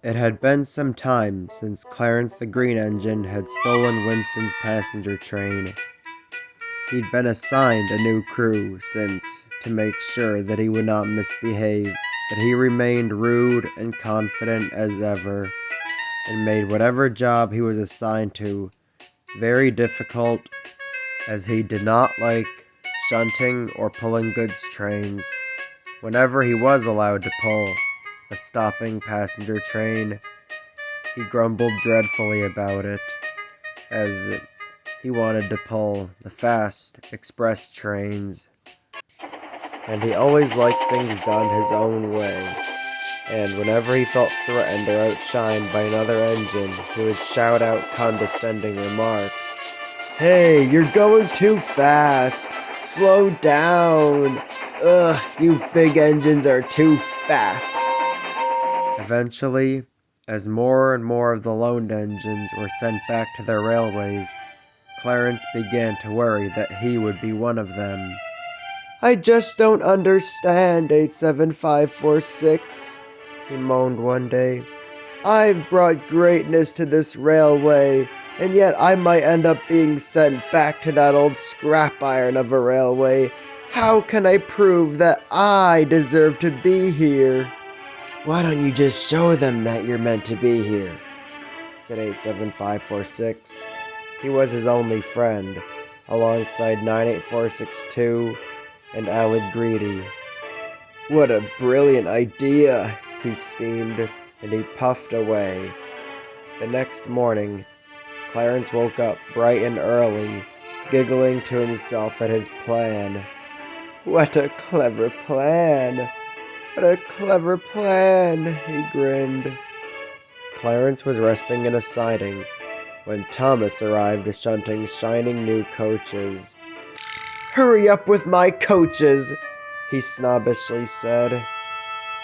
It had been some time since Clarence the Green Engine had stolen Winston's passenger train. He'd been assigned a new crew since, to make sure that he would not misbehave, but he remained rude and confident as ever, and made whatever job he was assigned to very difficult, as he did not like shunting or pulling goods trains. Whenever he was allowed to pull a stopping passenger train, he grumbled dreadfully about it, as he wanted to pull the fast express trains, and he always liked things done his own way. And whenever he felt threatened or outshined by another engine, he would shout out condescending remarks. "Hey, you're going too fast! Slow down! Ugh, you big engines are too fat!" Eventually, as more and more of the loaned engines were sent back to their railways, Clarence began to worry that he would be one of them. "I just don't understand, 87546, he moaned one day. "I've brought greatness to this railway, and yet I might end up being sent back to that old scrap iron of a railway. How can I prove that I deserve to be here?" "Why don't you just show them that you're meant to be here?" said 87546. He was his only friend, alongside 98462 and Alid Greedy. "What a brilliant idea," he steamed, and he puffed away. The next morning, Clarence woke up bright and early, giggling to himself at his plan. "What a clever plan! What a clever plan!" he grinned. Clarence was resting in a siding when Thomas arrived shunting shining new coaches. "Hurry up with my coaches," he snobbishly said.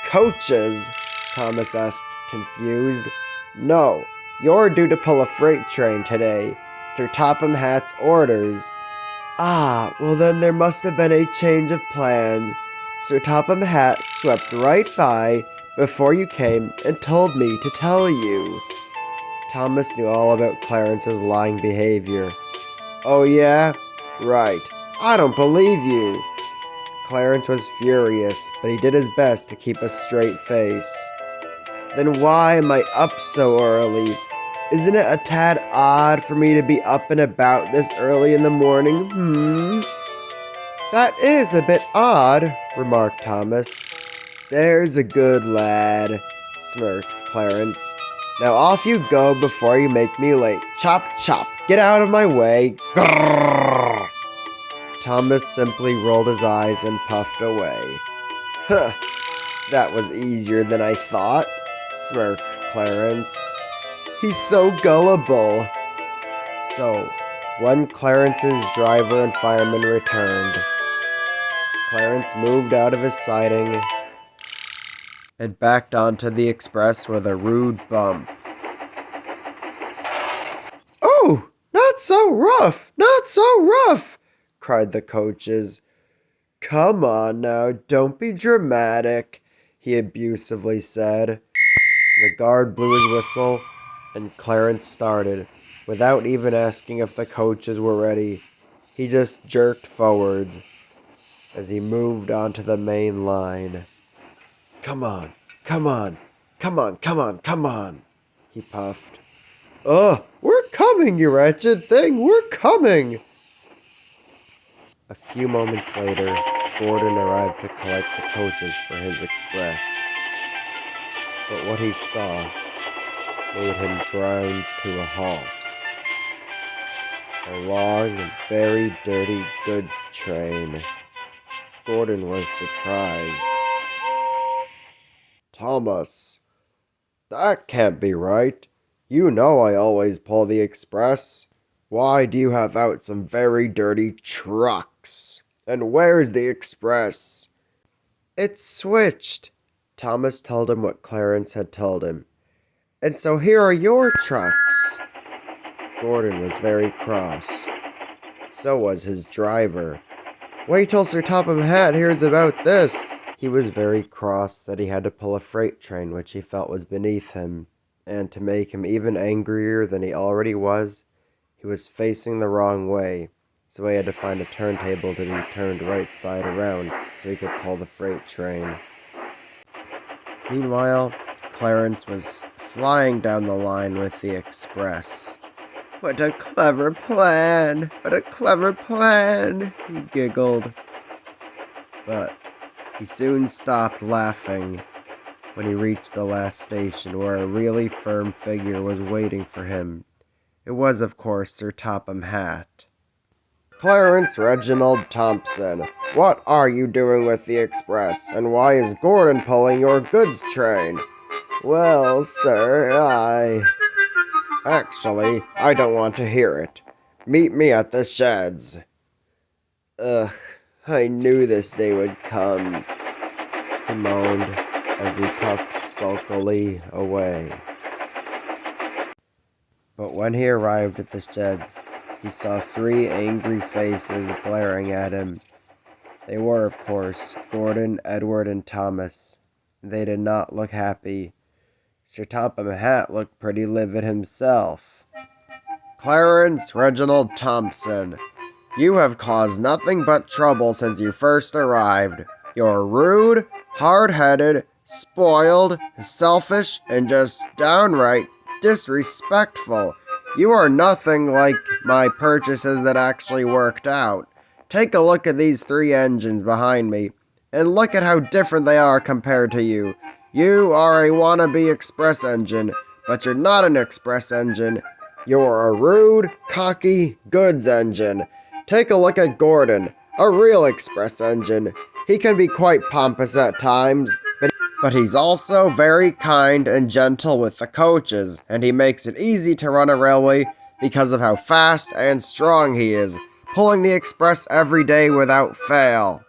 "Coaches?" Thomas asked, confused. "No, you're due to pull a freight train today. Sir Topham Hatt's orders." "Ah, well then there must have been a change of plans. Sir Topham Hatt swept right by before you came and told me to tell you." Thomas knew all about Clarence's lying behavior. "Oh yeah? Right. I don't believe you." Clarence was furious, but he did his best to keep a straight face. "Then why am I up so early? Isn't it a tad odd for me to be up and about this early in the morning, "That is a bit odd," remarked Thomas. "There's a good lad," smirked Clarence. "Now off you go before you make me late. Chop, chop, get out of my way." Grrr. Thomas simply rolled his eyes and puffed away. "Huh, that was easier than I thought," smirked Clarence. "He's so gullible." So, when Clarence's driver and fireman returned, Clarence moved out of his siding and backed onto the express with a rude bump. "Oh, not so rough, not so rough," cried the coaches. "Come on now, don't be dramatic," he abusively said. The guard blew his whistle, and Clarence started, without even asking if the coaches were ready. He just jerked forwards as he moved onto the main line. "Come on, come on, come on, come on, come on," he puffed. "Ugh, we're coming, you wretched thing, we're coming!" A few moments later, Gordon arrived to collect the coaches for his express. But what he saw made him grind to a halt. A long and very dirty goods train. Gordon was surprised. "Thomas, that can't be right. You know I always pull the express. Why do you have out some very dirty trucks? And where's the express?" "It's switched." Thomas told him what Clarence had told him. "And so here are your trucks." Gordon was very cross. So was his driver. "Wait till Sir Topham Hatt hears about this," He was very cross that he had to pull a freight train which he felt was beneath him, and to make him even angrier than he already was, he was facing the wrong way, so he had to find a turntable to be turned right side around so he could pull the freight train. Meanwhile, Clarence was flying down the line with the express. "What a clever plan! What a clever plan!" he giggled. But he soon stopped laughing when he reached the last station where a really firm figure was waiting for him. It was, of course, Sir Topham Hatt. "Clarence Reginald Thompson, what are you doing with the express, and why is Gordon pulling your goods train?" "Well, sir, Actually, I don't want to hear it. Meet me at the sheds." "Ugh, I knew this day would come," he moaned as he puffed sulkily away. But when he arrived at the sheds, he saw 3 angry faces glaring at him. They were, of course, Gordon, Edward, and Thomas. They did not look happy. Sir Topham Hatt looked pretty livid himself. "Clarence Reginald Thompson, you have caused nothing but trouble since you first arrived. You're rude, hard-headed, spoiled, selfish, and just downright disrespectful. You are nothing like my purchases that actually worked out. Take a look at these 3 engines behind me, and look at how different they are compared to you. You are a wannabe express engine, but you're not an express engine. You're a rude, cocky goods engine. Take a look at Gordon, a real express engine. He can be quite pompous at times, but he's also very kind and gentle with the coaches, and he makes it easy to run a railway because of how fast and strong he is, pulling the express every day without fail.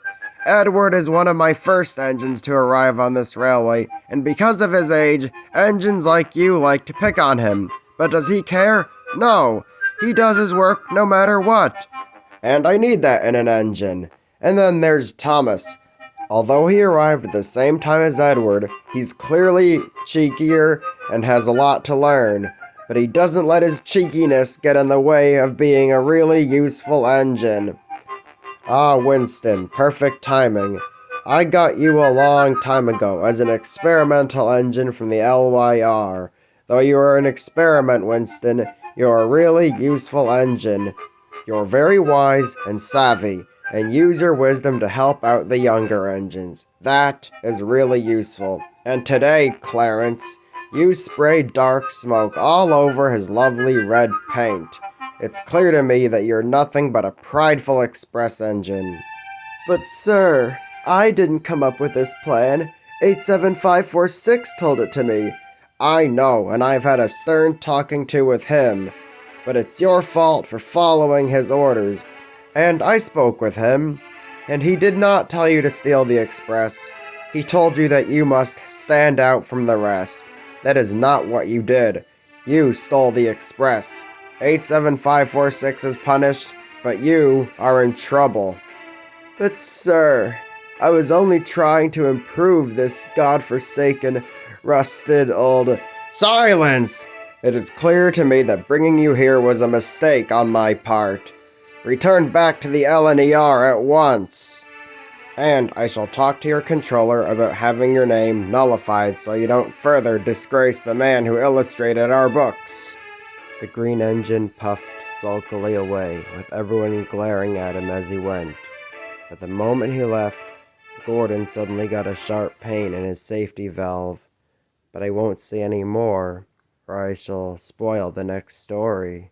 Edward is one of my first engines to arrive on this railway, and because of his age, engines like you like to pick on him. But does he care? No. He does his work no matter what. And I need that in an engine. And then there's Thomas. Although he arrived at the same time as Edward, he's clearly cheekier and has a lot to learn. But he doesn't let his cheekiness get in the way of being a really useful engine. Ah, Winston, perfect timing. I got you a long time ago as an experimental engine from the LYR. Though you are an experiment, Winston, you're a really useful engine. You're very wise and savvy, and use your wisdom to help out the younger engines. That is really useful. And today, Clarence, you sprayed dark smoke all over his lovely red paint. It's clear to me that you're nothing but a prideful express engine." "But sir, I didn't come up with this plan. 87546 told it to me." "I know, and I've had a stern talking to with him. But it's your fault for following his orders. And I spoke with him, and he did not tell you to steal the express. He told you that you must stand out from the rest. That is not what you did. You stole the express. 87546 is punished, but you are in trouble." "But sir, I was only trying to improve this godforsaken, rusted old—" "Silence! It is clear to me that bringing you here was a mistake on my part. Return back to the LNER at once. And I shall talk to your controller about having your name nullified so you don't further disgrace the man who illustrated our books." The green engine puffed sulkily away, with everyone glaring at him as he went. But the moment he left, Gordon suddenly got a sharp pain in his safety valve. But I won't say any more, or I shall spoil the next story.